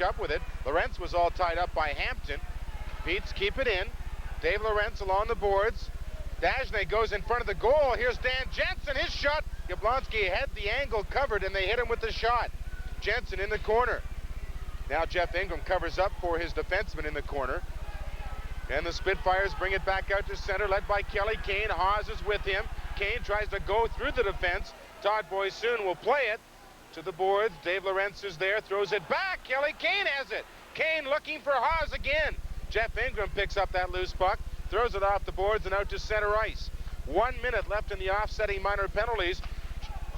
up with it. Lorentz was all tied up by Hampton. Pete's keep it in. Dave Lorentz along the boards. Dagenais goes in front of the goal. Here's Dan Jensen, his shot. Jablonski had the angle covered, and they hit him with the shot. Jensen in the corner. Now Jeff Ingram covers up for his defenseman in the corner. And the Spitfires bring it back out to center, led by Kelly Kane. Haas is with him. Kane tries to go through the defense. Todd Boysoon will play it to the boards. Dave Lorentz is there, throws it back. Kelly Kane has it. Kane looking for Haas again. Jeff Ingram picks up that loose puck, throws it off the boards and out to center ice. 1 minute left in the offsetting minor penalties.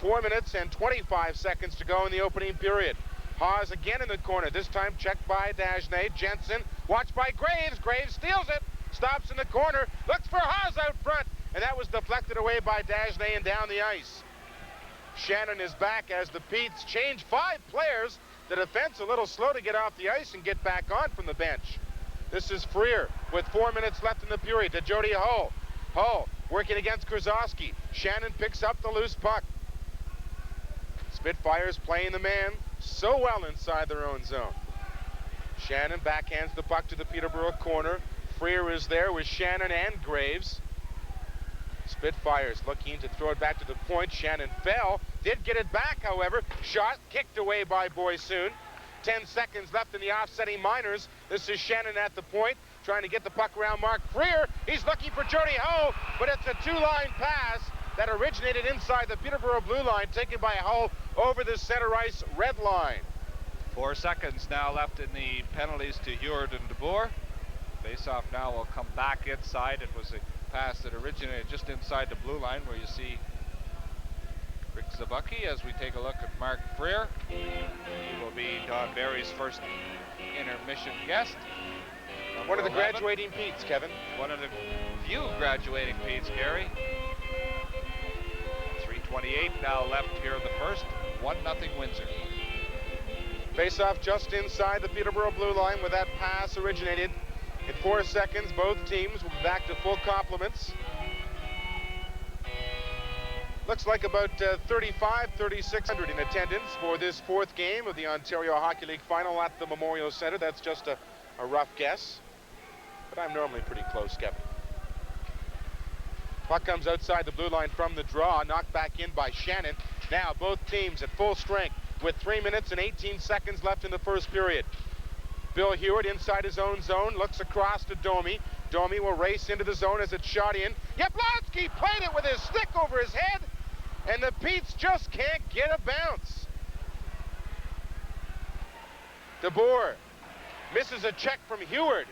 4 minutes and 25 seconds to go in the opening period. Haas again in the corner, this time checked by Dagenais. Jensen, watched by Graves. Graves steals it, stops in the corner, looks for Haas out front, and that was deflected away by Dagenais and down the ice. Shannon is back as the Petes change 5 players. The defense a little slow to get off the ice and get back on from the bench. This is Freer with 4 minutes left in the period to Jody Hull. Hull working against Krasowski. Shannon picks up the loose puck. Spitfires playing the man so well inside their own zone. Shannon backhands the puck to the Peterborough corner. Freer is there with Shannon and Graves. Spitfires looking to throw it back to the point. Shannon fell, did get it back, however. Shot kicked away by Boysoon. 10 seconds left in the offsetting minors. This is Shannon at the point, trying to get the puck around Mark Freer. He's looking for Jody Ho, but it's a 2-line pass that originated inside the Peterborough blue line, taken by Hull over the center ice red line. 4 seconds now left in the penalties to Heward and DeBoer. Face-off now will come back inside. It was a pass that originated just inside the blue line where you see Rick Zabucky as we take a look at Mark Freer. He will be Don Barry's first intermission guest. One of the graduating Petes, Kevin. One of the few graduating Petes, Gary. 3:28 now left here in the first. 1-0 Windsor. Face-off just inside the Peterborough blue line where that pass originated. In 4 seconds, both teams will be back to full complements. Looks like about 3,600 in attendance for this 4th game of the Ontario Hockey League final at the Memorial Centre. That's just a rough guess, but I'm normally pretty close, Kevin. Puck comes outside the blue line from the draw, knocked back in by Shannon. Now both teams at full strength with 3 minutes and 18 seconds left in the first period. Bill Heward inside his own zone, looks across to Domi. Domi will race into the zone as it's shot in. Jablonski played it with his stick over his head, and the Petes just can't get a bounce. DeBoer misses a check from Heward,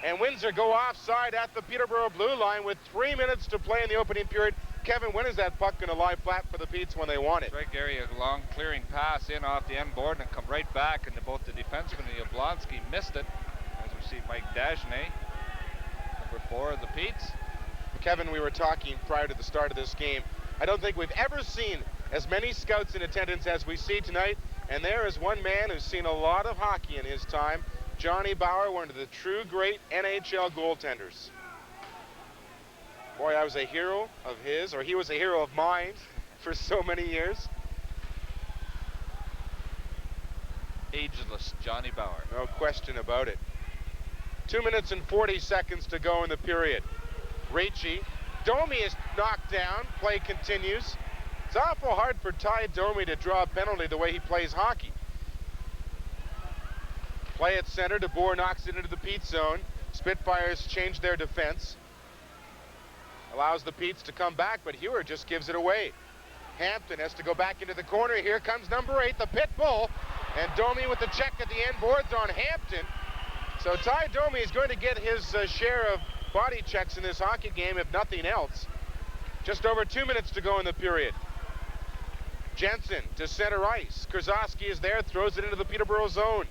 and Windsor go offside at the Peterborough blue line with 3 minutes to play in the opening period. Kevin, when is that puck going to lie flat for the Petes when they want it? That's right, Gary. A long clearing pass in off the end board and come right back, and both the defenseman and Jablonski missed it. As we see Mike Dagenais, number 4 of the Petes. Kevin, we were talking prior to the start of this game. I don't think we've ever seen as many scouts in attendance as we see tonight, and there is one man who's seen a lot of hockey in his time. Johnny Bauer, one of the true great NHL goaltenders. Boy, I was a hero of his, or he was a hero of mine for so many years. Ageless Johnny Bauer. No question about it. 2 minutes and 40 seconds to go in the period. Ricci. Domi is knocked down. Play continues. It's awful hard for Ty Domi to draw a penalty the way he plays hockey. Play at center. DeBoer knocks it into the Pete zone. Spitfires change their defense. Allows the Petes to come back, but Heward just gives it away. Hampton has to go back into the corner. Here comes number 8, the pit bull. And Domi with the check at the end boards on Hampton. So Ty Domi is going to get his share of body checks in this hockey game, if nothing else. Just over 2 minutes to go in the period. Jensen to center ice. Krasowski is there, throws it into the Peterborough zone.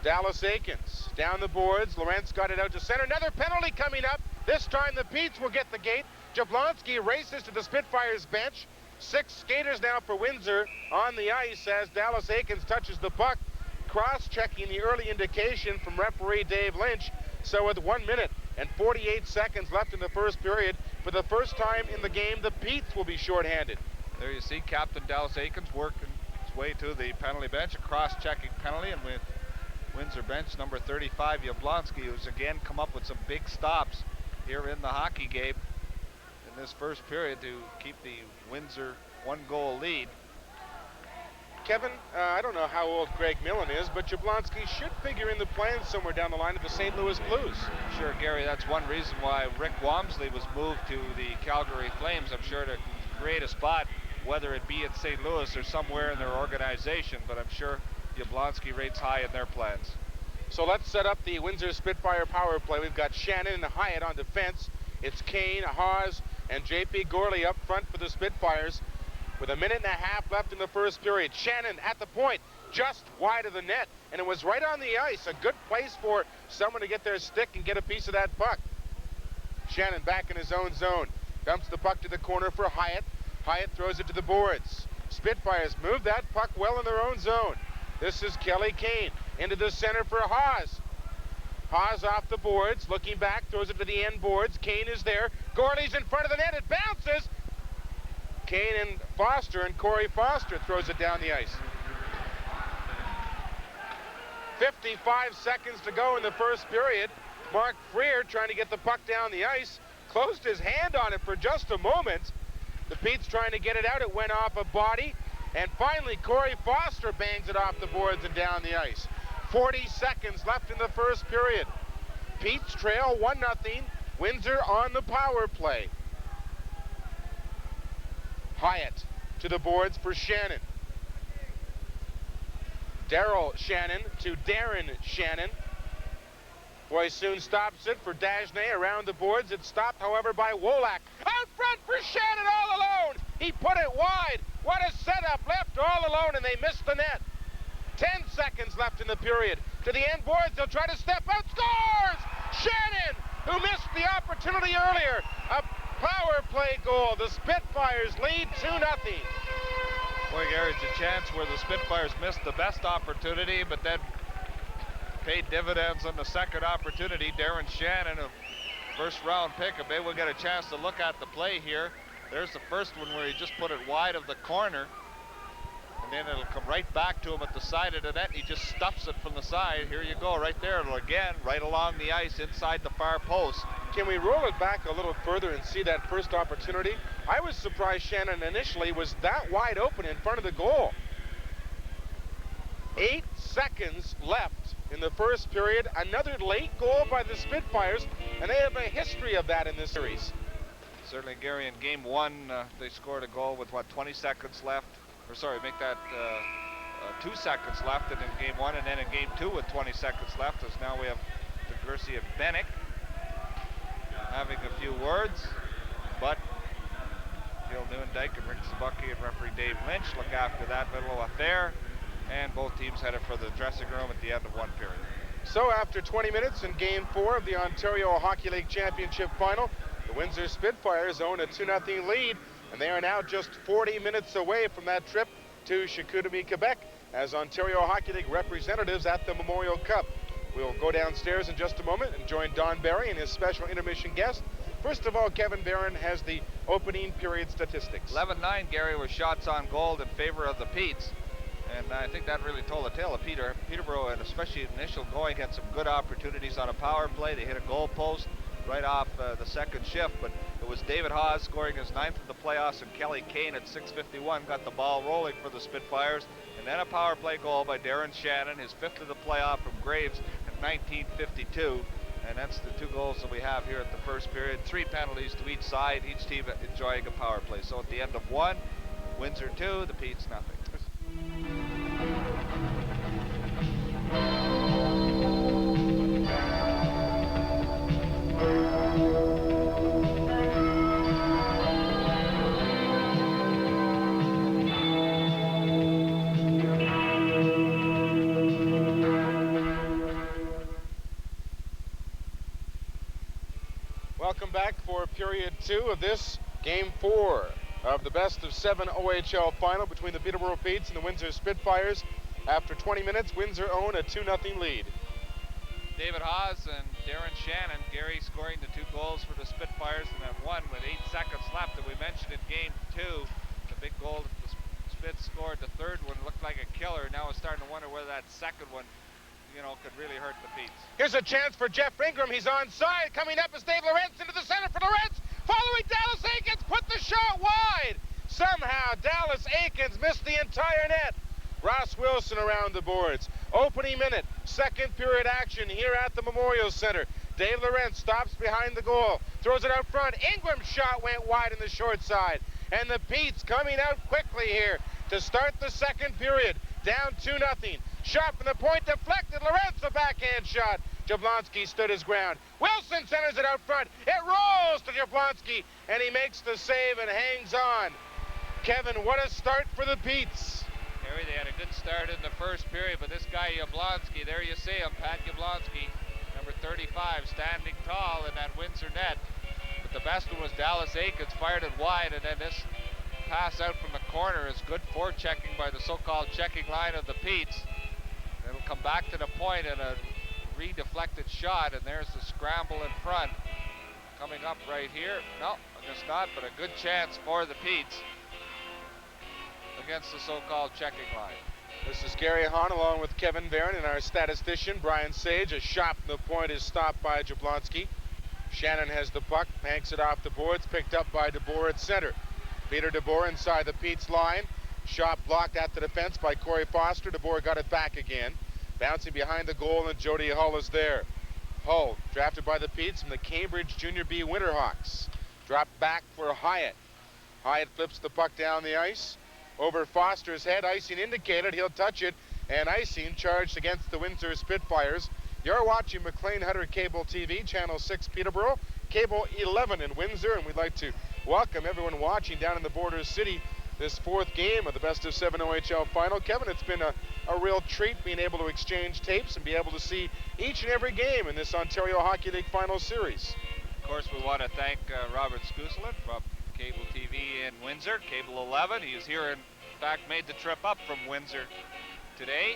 Dallas Aikens down the boards. Lorentz got it out to center. Another penalty coming up. This time the Petes will get the gate. Jablonski races to the Spitfires bench. 6 skaters now for Windsor on the ice as Dallas Aikens touches the puck. Cross-checking the early indication from referee Dave Lynch. So with 1 minute and 48 seconds left in the first period, for the first time in the game, the Petes will be shorthanded. There you see Captain Dallas Aikens working his way to the penalty bench, a cross-checking penalty, and with Windsor bench, number 35, Yablonski, who's again come up with some big stops here in the hockey game in this first period to keep the Windsor 1-goal lead. Kevin, I don't know how old Greg Millen is, but Jablonski should figure in the plans somewhere down the line of the St. Louis Blues. Sure, Gary, that's one reason why Rick Wamsley was moved to the Calgary Flames, I'm sure, to create a spot, whether it be in St. Louis or somewhere in their organization, but I'm sure Jablonski rates high in their plans. So let's set up the Windsor Spitfire power play. We've got Shannon and Hyatt on defense. It's Kane, Haas, and J.P. Gorley up front for the Spitfires. With a minute and a half left in the first period. Shannon at the point, just wide of the net, and it was right on the ice. A good place for someone to get their stick and get a piece of that puck. Shannon back in his own zone. Dumps the puck to the corner for Hyatt. Hyatt throws it to the boards. Spitfires move that puck well in their own zone. This is Kelly Kane into the center for Haas. Haas off the boards, looking back, throws it to the end boards. Kane is there. Gorley's in front of the net. It bounces. Kane and Foster, and Corey Foster throws it down the ice. 55 seconds to go in the first period. Mark Freer, trying to get the puck down the ice, closed his hand on it for just a moment. The Pete's trying to get it out. It went off a body. And finally, Corey Foster bangs it off the boards and down the ice. 40 seconds left in the first period. Pete's trail 1-0. Windsor on the power play. Hyatt to the boards for Shannon. Daryl Shannon to Darren Shannon. Boy soon stops it for Dagenais around the boards. It's stopped, however, by Wolak. Out front for Shannon all alone. He put it wide. What a setup. Left all alone, and they missed the net. 10 seconds left in the period. To the end boards, they'll try to step out. Scores! Shannon, who missed the opportunity earlier. A power play goal. The Spitfires lead 2-0. Boy, Gary, it's a chance where the Spitfires missed the best opportunity, but then paid dividends on the second opportunity. Darren Shannon, a first-round pick, and maybe we'll get a chance to look at the play here. There's the first one where he just put it wide of the corner, and then it'll come right back to him at the side of the net, and he just stuffs it from the side. Here you go, right there. It'll again, right along the ice, inside the far post. Can we roll it back a little further and see that first opportunity? I was surprised Shannon initially was that wide open in front of the goal. 8 seconds left in the first period. Another late goal by the Spitfires, and they have a history of that in this series. Certainly, Gary, in game one, they scored a goal with, 20 seconds left? Or sorry, make that 2 seconds left, and in game one, and then in game two with 20 seconds left, as now we have DeGuercy and Bennick having a few words, but Gil Neuendijk and Rick Zabucky and referee Dave Lynch look after that little affair, and both teams headed for the dressing room at the end of one period. So after 20 minutes in game 4 of the Ontario Hockey League Championship Final, the Windsor Spitfires own a 2-0 lead, and they are now just 40 minutes away from that trip to Chicoutimi, Quebec, as Ontario Hockey League representatives at the Memorial Cup. We'll go downstairs in just a moment and join Don Barry and his special intermission guest. First of all, Kevin Barron has the opening period statistics. 11-9, Gary, with shots on goal in favor of the Petes. And I think that really told the tale of Peterborough, and especially initial going, had some good opportunities on a power play. They hit a goal post right off the second shift, but it was David Haas scoring his 9th of the playoffs, and Kelly Kane at 6:51 got the ball rolling for the Spitfires. And then a power play goal by Darren Shannon, his 5th of the playoff from Graves at 19:52. And that's the 2 goals that we have here at the first period. 3 penalties to each side, each team enjoying a power play. So at the end of 1, Windsor 2, the Petes nothing. Welcome back for period 2 of this game 4 of the best of 7 OHL final between the Peterborough Petes and the Windsor Spitfires. After 20 minutes, Windsor own a 2-0 lead. David Haas and Darren Shannon, Gary scoring the 2 goals for the Spitfires, and then 1 with 8 seconds left. And we mentioned in game 2, the big goal that the Spits scored. The third one looked like a killer. Now we're starting to wonder whether that second one, could really hurt the Petes. Here's a chance for Jeff Ingram. He's onside. Coming up is Dave Lorentz into the center for Lorentz. Following Dallas Aikens, put the shot wide. Somehow Dallas Aikens missed the entire net. Ross Wilson around the boards. Opening minute, second period action here at the Memorial Center. Dave Lorentz stops behind the goal, throws it out front. Ingram's shot went wide in the short side. And the Petes coming out quickly here to start the second period. Down 2-0. Shot from the point deflected. Lorentz a backhand shot. Jablonski stood his ground. Wilson centers it out front. It rolls to Jablonski, and he makes the save and hangs on. Kevin, what a start for the Petes. Harry, they had a good start in the first period, but this guy Jablonski, there you see him, Pat Jablonski, number 35, standing tall in that Windsor net. But the best one was Dallas Aikens, fired it wide, and then this pass out from the corner is good forechecking by the so-called checking line of the Petes. It'll come back to the point and a redeflected shot, and there's the scramble in front. Coming up right here. No, I guess not, but a good chance for the Petes against the so-called checking line. This is Gary Hahn along with Kevin Barron and our statistician, Brian Sage. A shot from the point is stopped by Jablonski. Shannon has the puck, hanks it off the boards, picked up by DeBoer at center. Peter DeBoer inside the Petes line. Shot blocked at the defense by Corey Foster. DeBoer got it back again. Bouncing behind the goal, and Jody Hull is there. Hull, drafted by the Petes from the Cambridge Junior B Winterhawks. Dropped back for Hyatt. Hyatt flips the puck down the ice. Over Foster's head, icing indicated. He'll touch it, and icing charged against the Windsor Spitfires. You're watching McLean Hunter Cable TV, Channel 6 Peterborough, Cable 11 in Windsor, and we'd like to welcome everyone watching down in the Borders City this fourth game of the best of 7 OHL final. Kevin, it's been a real treat being able to exchange tapes and be able to see each and every game in this Ontario Hockey League final series. Of course, we want to thank Robert Scuselin from Cable TV in Windsor, Cable 11. He is here, in fact, made the trip up from Windsor today.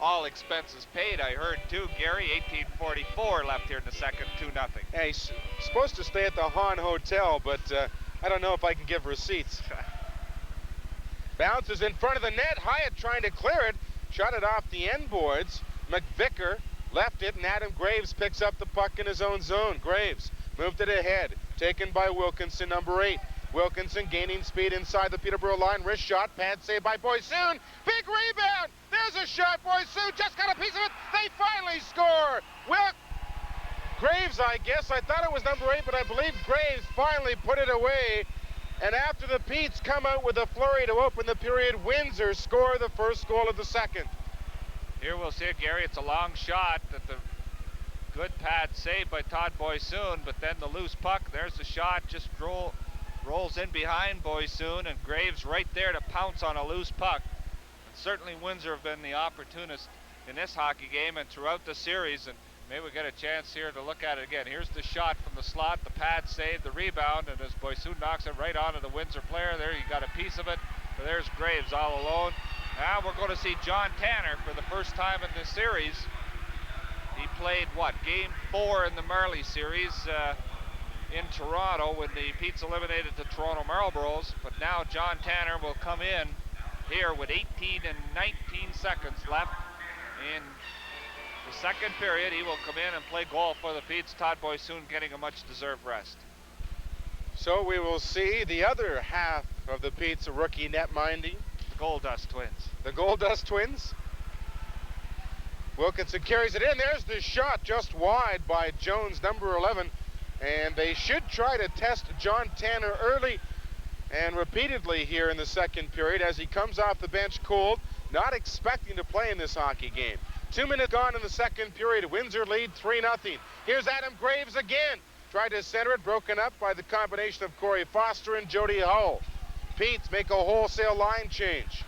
All expenses paid, I heard too. Gary, 1844 left here in the second, 2-0. Yeah, he's supposed to stay at the Hahn Hotel, but I don't know if I can give receipts. Bounces in front of the net. Hyatt trying to clear it. Shot it off the end boards. McVicker left it, and Adam Graves picks up the puck in his own zone. Graves moved it ahead. Taken by Wilkinson, number 8. Wilkinson gaining speed inside the Peterborough line. Wrist shot. Pad save by Boysoon. Big rebound. There's a shot. Boysoon just got a piece of it. They finally score. Graves, I guess. I thought it was number 8, but I believe Graves finally put it away. And after the Petes come out with a flurry to open the period, Windsor score the first goal of the second. Here we'll see it, Gary. It's a long shot at the good pad save by Todd Boysoon, but then the loose puck, there's the shot, just rolls in behind Boysoon, and Graves right there to pounce on a loose puck. And certainly Windsor have been the opportunist in this hockey game and throughout the series, and maybe we get a chance here to look at it again. Here's the shot from the slot, the pad save, the rebound, and as Boysoon knocks it right onto the Windsor player, there you got a piece of it. But there's Graves all alone. Now we're going to see John Tanner for the first time in this series. He played, game 4 in the Marley series in Toronto when the Petes eliminated the Toronto Marlboros. But now John Tanner will come in here with 18 and 19 seconds left in the second period. He will come in and play goal for the Petes. Todd Boysoon getting a much-deserved rest. So we will see the other half of the Petes rookie net minding. The Gold Dust Twins. The Gold Dust Twins. Wilkinson carries it in. There's the shot just wide by Jones, number 11. And they should try to test John Tanner early and repeatedly here in the second period as he comes off the bench cold, not expecting to play in this hockey game. 2 minutes gone in the second period. Windsor lead 3-0. Here's Adam Graves again. Tried to center it, broken up by the combination of Corey Foster and Jody Hull. Petes make a wholesale line change.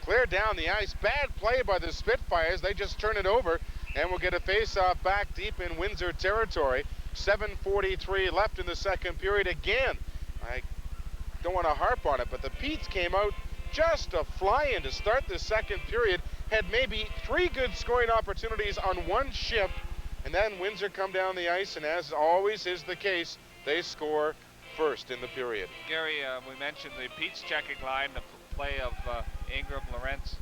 Clear down the ice. Bad play by the Spitfires. They just turn it over, and we'll get a face-off back deep in Windsor territory. 7:43 left in the second period. Again, I don't want to harp on it, but the Petes came out just a fly-in to start the second period. Had maybe 3 good scoring opportunities on one shift, and then Windsor come down the ice, and as always is the case, they score first in the period. Gary, we mentioned the Petes checking line, the play of Ingram, Lorentz,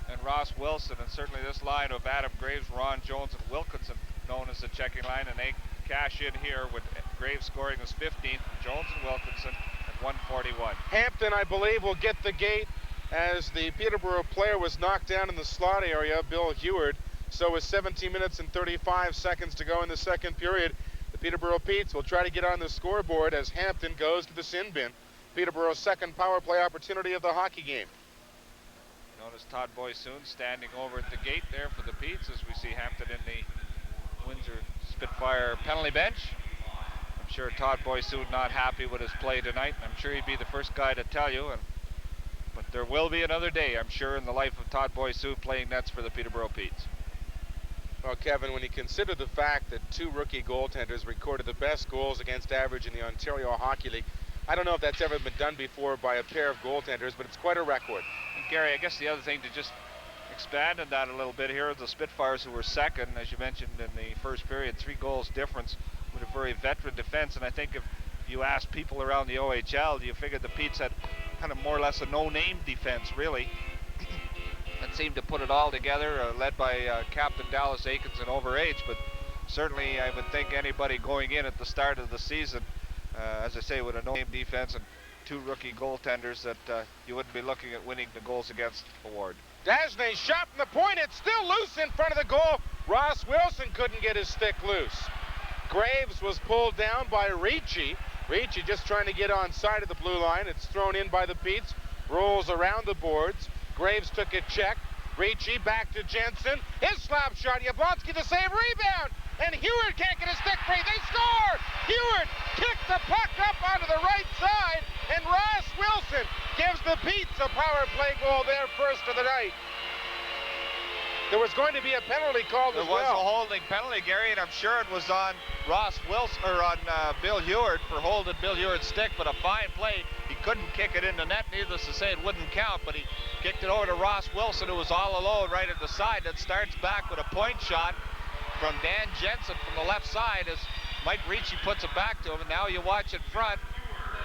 and Ross Wilson, and certainly this line of Adam Graves, Ron Jones, and Wilkinson, known as the checking line, and they cash in here with Graves scoring his 15th, Jones and Wilkinson at 141. Hampton, I believe, will get the gate as the Peterborough player was knocked down in the slot area, Bill Heward. So with 17 minutes and 35 seconds to go in the second period, the Peterborough Petes will try to get on the scoreboard as Hampton goes to the sin bin. Peterborough's second power play opportunity of the hockey game. Notice Todd Boysoon standing over at the gate there for the Petes as we see Hampton in the Windsor Spitfire penalty bench. I'm sure Todd Boysoon not happy with his play tonight. I'm sure he'd be the first guy to tell you. But there will be another day, I'm sure, in the life of Todd Boysoon playing nets for the Peterborough Petes. Well, Kevin, when you consider the fact that two rookie goaltenders recorded the best goals against average in the Ontario Hockey League, I don't know if that's ever been done before by a pair of goaltenders, but it's quite a record. And Gary, I guess the other thing to just expand on that a little bit here is the Spitfires, who were second, as you mentioned, in the first period, 3 goals difference with a very veteran defense. And I think if you ask people around the OHL, you figured the Petes had kind of more or less a no-name defense, really. That seemed to put it all together, led by Captain Dallas Aikens and overage. But certainly I would think anybody going in at the start of the season, as I say, with a no-name defense and 2 rookie goaltenders, that you wouldn't be looking at winning the goals against award. Dagenais shot from the point. It's still loose in front of the goal. Ross Wilson couldn't get his stick loose. Graves was pulled down by Ricci. Ricci just trying to get on side of the blue line. It's thrown in by the Petes. Rolls around the boards. Graves took a check. Ricci back to Jensen. His slap shot. Yablonski the save. Rebound. And Heward can't get his stick free. They score! Heward kicked the puck up onto the right side. And Ross Wilson gives the Petes a power play goal there first of the night. There was going to be a penalty called as well. There was a holding penalty, Gary, and I'm sure it was on Ross Wilson, or on Bill Heward for holding Bill Heward's stick, but a fine play. He couldn't kick it in the net, needless to say it wouldn't count, but he kicked it over to Ross Wilson, who was all alone right at the side. That starts back with a point shot from Dan Jensen from the left side as Mike Ricci puts it back to him, and now you watch it front.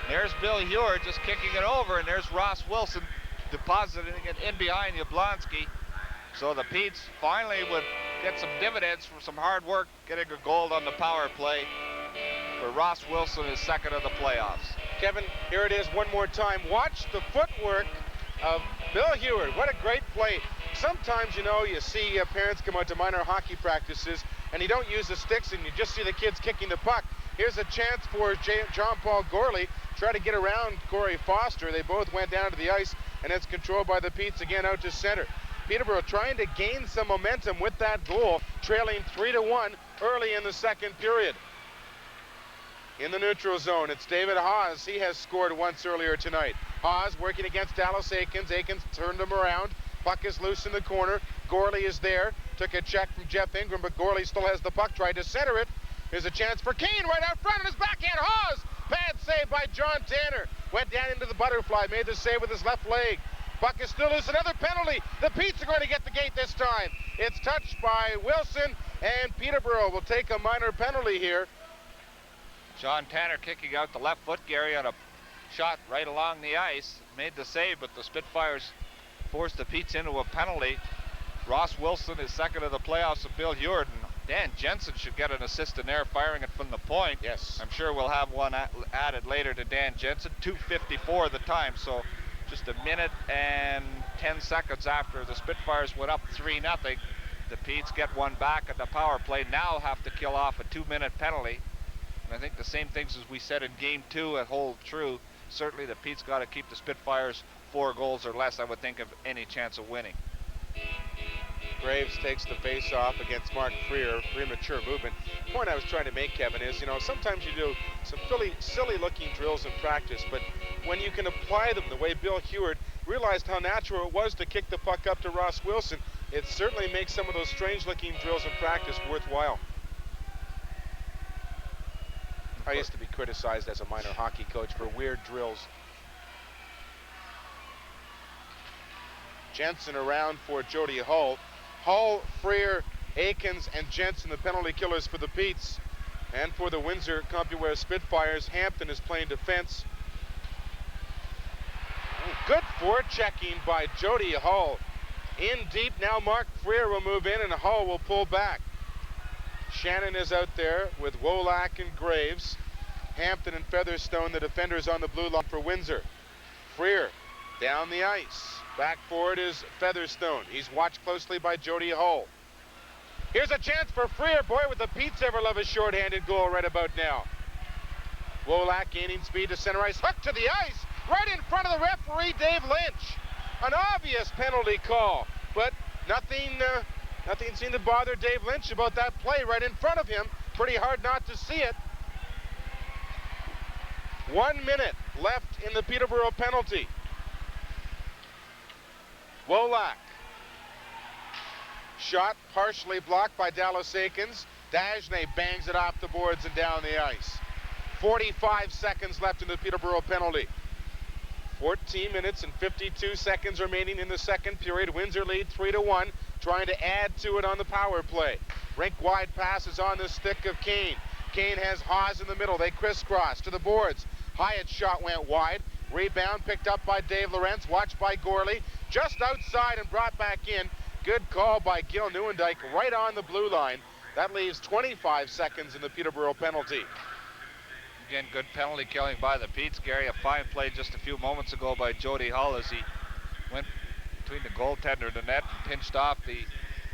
There's Bill Heward just kicking it over, and there's Ross Wilson depositing it in behind Yablonski. So the Petes finally would get some dividends from some hard work, getting a goal on the power play for Ross Wilson, his second of the playoffs. Kevin, here it is one more time. Watch the footwork of Bill Heward. What a great play. Sometimes, you know, you see parents come out to minor hockey practices and you don't use the sticks and you just see the kids kicking the puck. Here's a chance for John Paul Gorley. Try to get around Corey Foster. They both went down to the ice, and it's controlled by the Petes again out to center. Peterborough trying to gain some momentum with that goal, trailing 3-1 early in the second period. In the neutral zone, it's David Haas. He has scored once earlier tonight. Haas working against Dallas Aikens. Aikens turned him around. Puck is loose in the corner. Gorley is there. Took a check from Jeff Ingram, but Gorley still has the puck. Tried to center it. Here's a chance for Keane right out front on his backhand. Haas! Bad save by John Tanner. Went down into the butterfly. Made the save with his left leg. Puck is still loose. Another penalty. The Petes are going to get the gate this time. It's touched by Wilson, and Peterborough will take a minor penalty here. John Tanner kicking out the left foot, Gary, on a shot right along the ice. Made the save, but the Spitfires forced the Petes into a penalty. Ross Wilson is second of the playoffs of Bill Heward, and Dan Jensen should get an assist in there, firing it from the point. Yes. I'm sure we'll have one added later to Dan Jensen. 2:54 the time, so just a minute and 10 seconds after the Spitfires went up 3-0. The Petes get one back at the power play, now have to kill off a 2-minute penalty. And I think the same things as we said in game 2 hold true. Certainly the Petes got to keep the Spitfires 4 goals or less, I would think, of any chance of winning. Graves takes the face-off against Mark Freer. Premature movement. The point I was trying to make, Kevin, is, you know, sometimes you do some silly-looking drills in practice, but when you can apply them the way Bill Heward realized how natural it was to kick the puck up to Ross Wilson, it certainly makes some of those strange-looking drills in practice worthwhile. I used to be criticized as a minor hockey coach for weird drills. Jensen around for Jody Hull. Hull, Freer, Aikens, and Jensen, the penalty killers for the Petes. And for the Windsor CompuWare Spitfires, Hampton is playing defense. Good forechecking by Jody Hull. In deep now, Mark Freer will move in and Hull will pull back. Shannon is out there with Wolak and Graves. Hampton and Featherstone, the defenders on the blue line for Windsor. Freer down the ice. Back forward is Featherstone. He's watched closely by Jody Hull. Here's a chance for Freer. Boy, would the Pete's ever love a shorthanded goal right about now. Wolak gaining speed to center ice. Hook to the ice. Right in front of the referee, Dave Lynch. An obvious penalty call, but nothing seemed to bother Dave Lynch about that play right in front of him. Pretty hard not to see it. 1 minute left in the Peterborough penalty. Wolak. Shot partially blocked by Dallas Aikens. Dagenais bangs it off the boards and down the ice. 45 seconds left in the Peterborough penalty. 14 minutes and 52 seconds remaining in the second period. Windsor lead 3-1, trying to add to it on the power play. Rink-wide pass is on the stick of Kane. Kane has Haas in the middle. They crisscross to the boards. Hyatt's shot went wide. Rebound picked up by Dave Lorentz, watched by Gorley. Just outside and brought back in. Good call by Gil Neuendijk right on the blue line. That leaves 25 seconds in the Peterborough penalty. Again, good penalty killing by the Petes. Gary, a fine play just a few moments ago by Jody Hull as he went between the goaltender and the net and pinched off the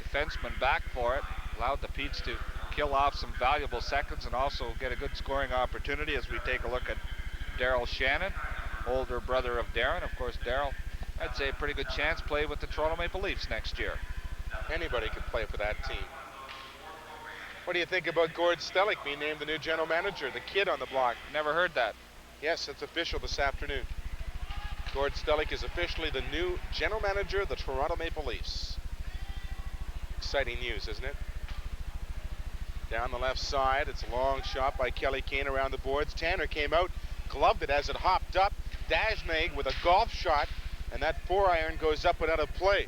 defenseman back for it. Allowed the Petes to kill off some valuable seconds and also get a good scoring opportunity as we take a look at Daryl Shannon, older brother of Darren. Of course, Daryl, I'd say a pretty good chance play with the Toronto Maple Leafs next year. Anybody could play for that team. What do you think about Gord Stellick being named the new general manager, the kid on the block? Never heard that. Yes, it's official this afternoon. Gord Stellick is officially the new general manager of the Toronto Maple Leafs. Exciting news, isn't it? Down the left side, it's a long shot by Kelly Kane around the boards. Tanner came out, gloved it as it hopped up. Dagenais with a golf shot, and that 4-iron goes up and out of play.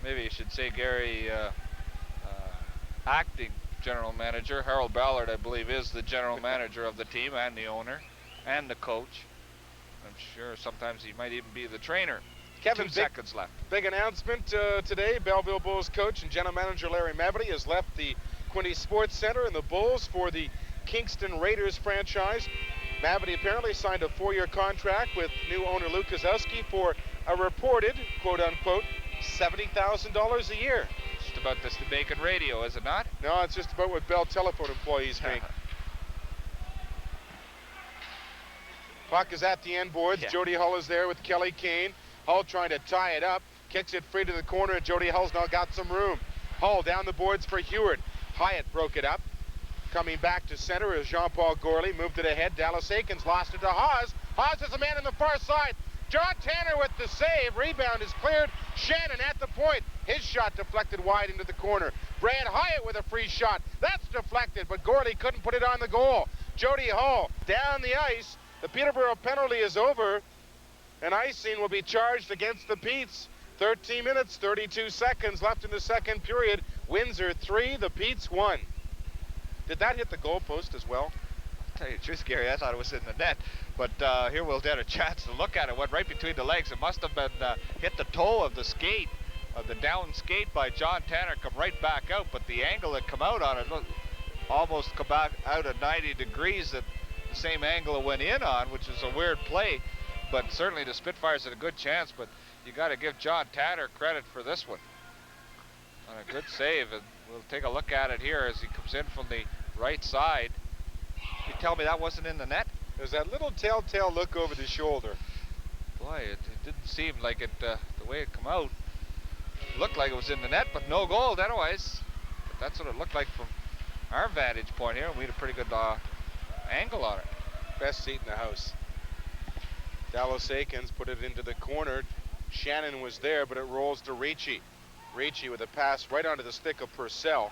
Maybe you should say, Gary, acting general manager. Harold Ballard, I believe, is the general manager of the team and the owner and the coach. I'm sure sometimes he might even be the trainer. Kevin, 2 seconds left. Big announcement today. Belleville Bulls coach and general manager Larry Mavety has left the Quinte Sports Center and the Bulls for the Kingston Raiders franchise. Mavety apparently signed a 4-year contract with new owner Lou Kozowski for a reported, quote-unquote, $70,000 a year. Just about this the Bacon Radio, is it not? No, it's just about what Bell Telephone employees make. Puck is at the end boards. Yeah. Jody Hull is there with Kelly Kane. Hull trying to tie it up. Kicks it free to the corner, and Jody Hull's now got some room. Hull down the boards for Heward. Hyatt broke it up. Coming back to center is Jean-Paul Gorley. Moved it ahead. Dallas Aikens lost it to Haas. Haas is a man on the far side. John Tanner with the save. Rebound is cleared. Shannon at the point. His shot deflected wide into the corner. Brad Hyatt with a free shot. That's deflected, but Gorley couldn't put it on the goal. Jody Hull down the ice. The Peterborough penalty is over, and icing will be charged against the Petes. 13 minutes, 32 seconds left in the second period. Windsor 3, the Petes 1. Did that hit the goalpost as well? I'll tell you the truth, Gary, I thought it was in the net, but here we'll get a chance to look at it. Went right between the legs. It must have been hit the toe of the skate, of the down skate by John Tanner, come right back out, but the angle it come out on it almost come back out at 90 degrees at the same angle it went in on, which is a weird play, but certainly the Spitfires had a good chance, but you got to give John Tanner credit for this one. On a good save, and we'll take a look at it here as he comes in from the right side. You tell me that wasn't in the net? There's that little telltale look over the shoulder. Boy, it didn't seem like it, the way it come out. Looked like it was in the net, but no goal otherwise. But that's what it looked like from our vantage point here, and we had a pretty good angle on it. Best seat in the house. Dallas Aikens put it into the corner. Shannon was there, but it rolls to Ricci. Ricci with a pass right onto the stick of Purcell.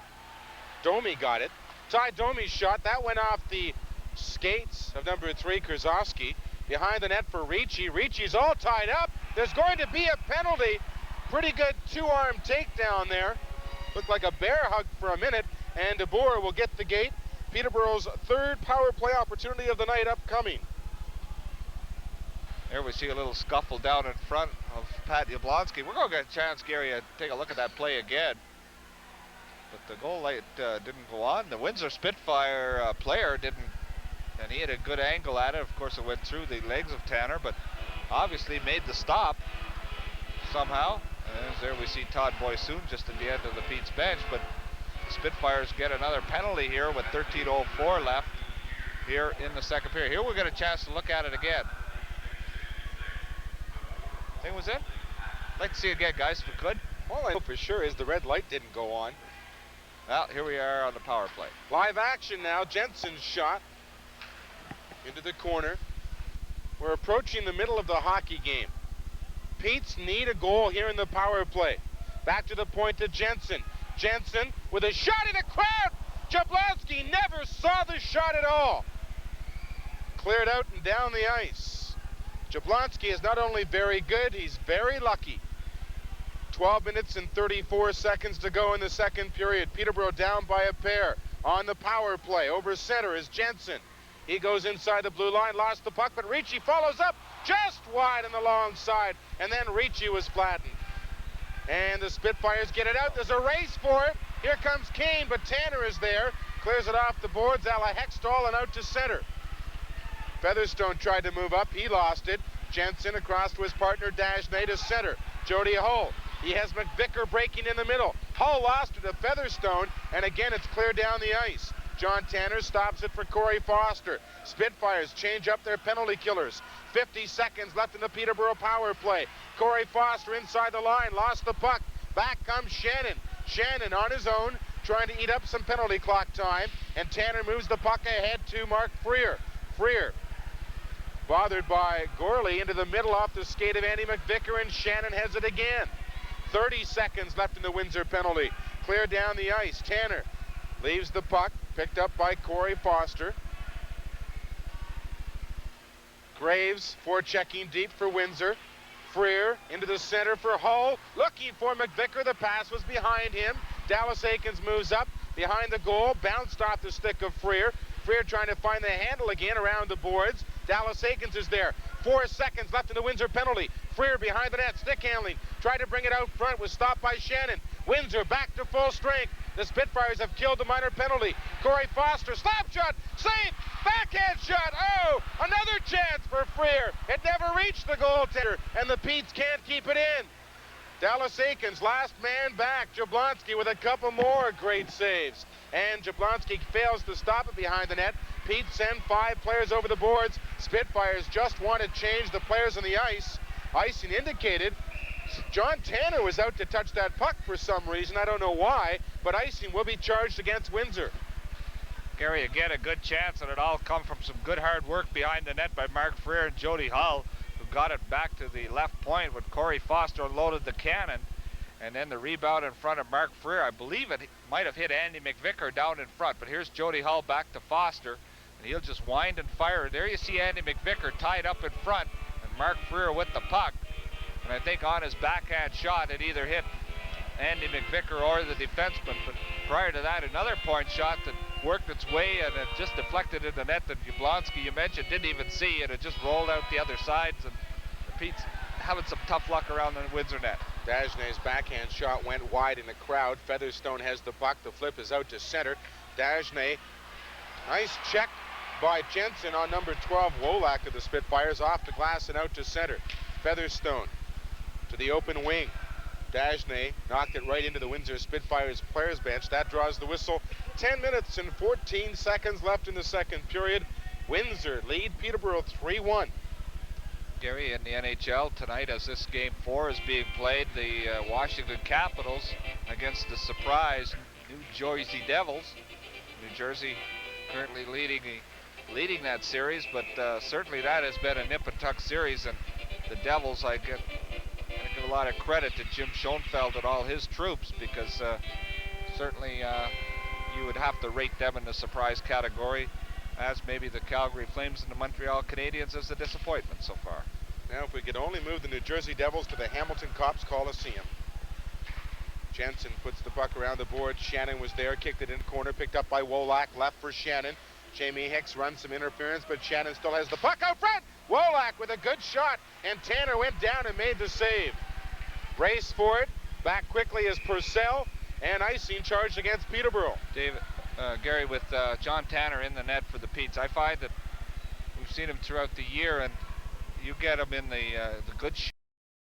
Domi got it. Ty Domi's shot, that went off the skates of number 3, Krasowski. Behind the net for Ricci. Ricci's all tied up. There's going to be a penalty. Pretty good 2-arm takedown there. Looked like a bear hug for a minute, and DeBoer will get the gate. Peterborough's 3rd power play opportunity of the night upcoming. Here we see a little scuffle down in front of Pat Yablonski. We're going to get a chance, Gary, to take a look at that play again. But the goal light didn't go on. The Windsor Spitfire player didn't, and he had a good angle at it. Of course, it went through the legs of Tanner, but obviously made the stop somehow. And there we see Todd Boysoon just at the end of the Pete's bench. But the Spitfires get another penalty here with 13:04 left here in the second period. Here we'll get a chance to look at it again. Thing was in? I'd like to see it again, guys, if we could. All I know for sure is the red light didn't go on. Well, here we are on the power play. Live action now. Jensen's shot into the corner. We're approaching the middle of the hockey game. Pete's need a goal here in the power play. Back to the point to Jensen. Jensen with a shot in the crowd. Jablonski never saw the shot at all. Cleared out and down the ice. Jablonski is not only very good, he's very lucky. 12 minutes and 34 seconds to go in the second period. Peterborough down by a pair on the power play. Over center is Jensen. He goes inside the blue line, lost the puck, but Ricci follows up just wide on the long side, and then Ricci was flattened. And the Spitfires get it out. There's a race for it. Here comes Kane, but Tanner is there. Clears it off the boards. Ala Hextall and out to center. Featherstone tried to move up. He lost it. Jensen across to his partner Dagenais to center. Jody Hull. He has McVicker breaking in the middle. Hull lost it to Featherstone, and again it's clear down the ice. John Tanner stops it for Corey Foster. Spitfires change up their penalty killers. 50 seconds left in the Peterborough power play. Corey Foster inside the line, lost the puck. Back comes Shannon. Shannon on his own, trying to eat up some penalty clock time, and Tanner moves the puck ahead to Mark Freer. Freer, bothered by Gorley, into the middle off the skate of Andy McVicker, and Shannon has it again. 30 seconds left in the Windsor penalty. Clear down the ice. Tanner leaves the puck, picked up by Corey Foster. Graves forechecking deep for Windsor. Freer into the center for Hull. Looking for McVicker. The pass was behind him. Dallas Aikens moves up behind the goal. Bounced off the stick of Freer. Freer trying to find the handle again around the boards. Dallas Aikens is there. 4 seconds left in the Windsor penalty. Freer behind the net, stick handling. Tried to bring it out front, was stopped by Shannon. Windsor back to full strength. The Spitfires have killed the minor penalty. Corey Foster, slap shot, save, backhand shot. Oh, another chance for Freer. It never reached the goaltender, and the Petes can't keep it in. Dallas Aikens, last man back. Jablonski with a couple more great saves. And Jablonski fails to stop it behind the net. Pete send 5 players over the boards. Spitfires just want to change the players on the ice. Icing indicated John Tanner was out to touch that puck for some reason. I don't know why, but icing will be charged against Windsor. Gary, again, a good chance, and it all come from some good hard work behind the net by Mark Freer and Jody Hull, who got it back to the left point when Corey Foster loaded the cannon. And then the rebound in front of Mark Freer. I believe it might have hit Andy McVicker down in front, but here's Jody Hull back to Foster, and he'll just wind and fire. There you see Andy McVicker tied up in front, and Mark Freer with the puck. And I think on his backhand shot, it either hit Andy McVicker or the defenseman, but prior to that, another point shot that worked its way, and it just deflected in the net that Jablonski, you mentioned, didn't even see, and it just rolled out the other sides, and the Pete's having some tough luck around the Windsor net. Dagenais' backhand shot went wide in the crowd. Featherstone has the puck. The flip is out to center. Dagenais, nice check by Jensen on number 12, Wolak of the Spitfires, off the glass and out to center. Featherstone to the open wing. Dagenais knocked it right into the Windsor Spitfires players bench. That draws the whistle. 10 minutes and 14 seconds left in the second period. Windsor lead Peterborough 3-1. Gary, in the NHL tonight, as this game 4 is being played, the Washington Capitals against the surprise New Jersey Devils. New Jersey currently leading that series, but certainly that has been a nip and tuck series, and the Devils, I give a lot of credit to Jim Schoenfeld and all his troops, because certainly you would have to rate them in the surprise category, as maybe the Calgary Flames and the Montreal Canadiens as a disappointment so far. Now, if we could only move the New Jersey Devils to the Hamilton Cops Coliseum. Jensen puts the puck around the board. Shannon was there, kicked it in corner, picked up by Wolak, left for Shannon. Jamie Hicks runs some interference, but Shannon still has the puck out front. Wolak with a good shot, and Tanner went down and made the save. Race for it. Back quickly is Purcell, and icing charged against Peterborough. Gary, with John Tanner in the net for the Petes, I find that we've seen him throughout the year, and you get him in the good